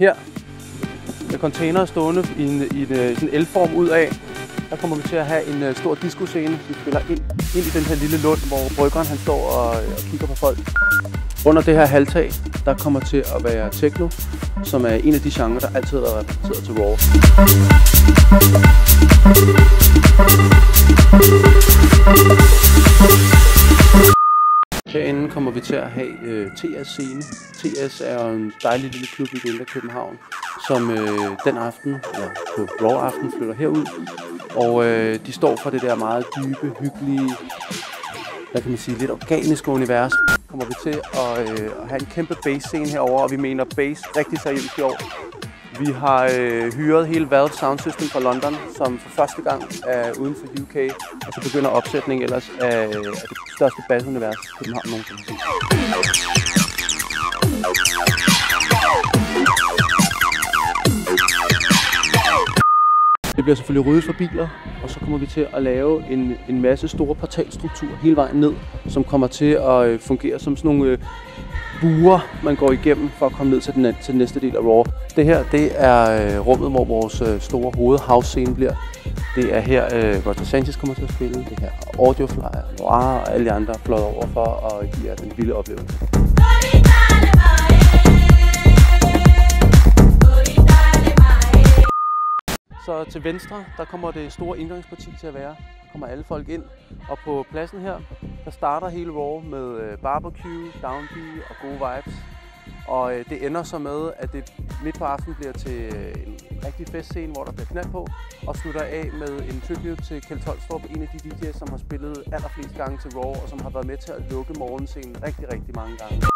Her med container stående i sådan en L-form ud af, der kommer vi til at have en stor discoscene, som spiller ind i den her lille lund, hvor bryggeren han står og kigger på folk. Under det her halvtag, der kommer til at være techno, som er en af de genrer, der altid har været repræsenteret til Raw. Herinde kommer vi til at have TS scene. TS er en dejlig lille klub i Indre København, som den aften, eller på Raw aften, flytter herud. Og de står for det der meget dybe, hyggelige, hvad kan man sige, lidt organiske univers. Kommer vi til at have en kæmpe bass-scene herover, og vi mener bass rigtig seriøst i år. Vi har hyret hele Valve Sound System fra London, som for første gang er uden for UK, og så begynder opsætningen ellers af det største bassunivers, København nogensinde. Det bliver selvfølgelig ryddet for biler, og så kommer vi til at lave en masse store portalstrukturer hele vejen ned, som kommer til at fungere som sådan nogle buer, man går igennem for at komme ned til den næste del af Raw. Det her, det er rummet, hvor vores store house-scene bliver. Det er her, Roger Sanchez kommer til at spille. Det her Audiofly, Noir og alle de andre fløjet over for at give jer den vilde oplevelse. Så til venstre, der kommer det store indgangsparti til at være. Der kommer alle folk ind, og på pladsen her, der starter hele Raw med barbecue, downbeat og gode vibes. Og det ender så med, at det midt på aftenen bliver til en rigtig festscene, hvor der bliver knald på, og slutter af med en tribute til Kjeld Tolstrup, en af de DJ's, som har spillet allerflest gange til Raw, og som har været med til at lukke morgenscenen rigtig mange gange.